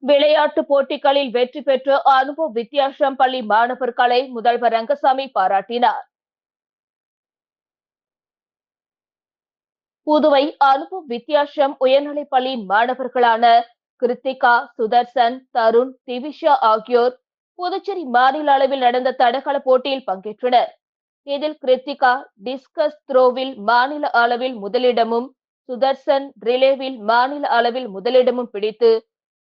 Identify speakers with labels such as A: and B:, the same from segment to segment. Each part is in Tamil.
A: விளையாட்டு போட்டிகளில் வெற்றி பெற்ற அனுபவ வித்தியாசம் பள்ளி மாணவர்களை முதல்வர் ரங்கசாமி பாராட்டினார். புதுவை அனுபவ வித்தியாசம் உயர்நிலைப் பள்ளியின் மாணவர்களான கிருத்திகா, சுதர்சன், தருண், திவிஷா ஆகியோர் புதுச்சேரி மாநில அளவில் நடந்த தடகள போட்டியில் பங்கேற்றனர். இதில் கிருத்திகா டிஸ்கஸ் த்ரோவில் மாநில அளவில் முதலிடமும், சுதர்சன் ரிலேவில் மாநில அளவில் முதலிடமும் பிடித்து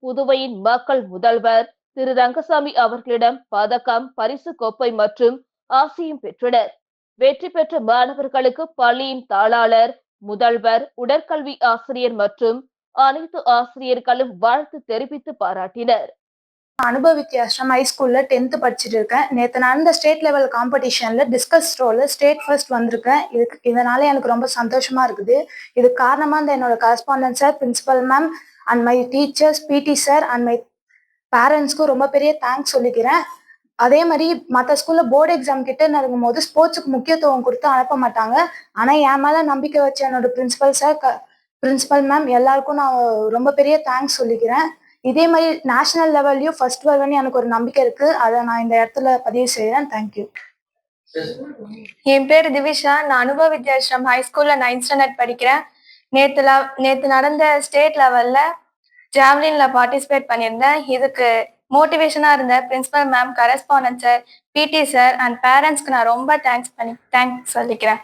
A: புதுவையின் மக்கள் முதல்வர் திரு ரங்கசாமி அவர்களிடம் பதக்கம், பரிசு கோப்பை மற்றும் ஆசியும் பெற்றனர். வெற்றி பெற்ற மாணவர்களுக்கு பள்ளியின் தாளாளர், முதல்வர், உடற்கல்வி ஆசிரியர் மற்றும் அனைத்து ஆசிரியர்களும் வாழ்த்து தெரிவித்து பாராட்டினர்.
B: அனுபவ வித்தியாசம் ஹைஸ்கூல்ல 10th படிச்சுட்டு இருக்கேன். நேற்று நடந்த ஸ்டேட் லெவல் காம்படிஷன்ல டிஸ்கஸ் த்ரோல ஸ்டேட் ஃபர்ஸ்ட் வந்திருக்கேன். இதனால எனக்கு ரொம்ப சந்தோஷமா இருக்குது. இதுக்கு காரணமா இந்த என்னோட correspondent sir, principal ma'am and my teachers, PT sir and my பேரண்ட்ஸ்க்கும் ரொம்ப பெரிய தேங்க்ஸ் சொல்லிக்கிறேன். அதே மாதிரி மற்ற ஸ்கூல்ல போர்டு எக்ஸாம் கிட்ட நடக்கும் போது ஸ்போர்ட்ஸுக்கு முக்கியத்துவம் கொடுத்து அனுப்ப மாட்டாங்க. ஆனால் என் மேல நம்பிக்கை வச்ச என்னோட பிரின்சிபல் சார், பிரின்சிபல் மேம் எல்லாருக்கும் நான் ரொம்ப பெரிய தேங்க்ஸ் சொல்லிக்கிறேன். இதே மாதிரி நேஷனல் லெவல்லையும் ஃபர்ஸ்ட் வருவேன்னு எனக்கு ஒரு நம்பிக்கை இருக்கு. அதை நான் இந்த இடத்துல பதிவு செய்கிறேன். தேங்க்யூ.
C: என் பேர் திவிஷா. நான் அனுபவ வித்யாஸ்ரம் ஹைஸ்கூல்ல 9th ஸ்டாண்டர்ட் படிக்கிறேன். நேற்று நடந்த ஸ்டேட் லெவல்ல ஜாவ்லின்ல பார்ட்டிசிபேட் பண்ணியிருந்தேன். இதுக்கு மோட்டிவேஷனா இருந்த பிரின்சிபல் மேம், கரஸ்பாண்டன்ட் சார், பிடி சார் அண்ட் பேரண்ட்ஸ்க்கு நான் ரொம்ப தேங்க்ஸ் சொல்லிக்கிறேன்.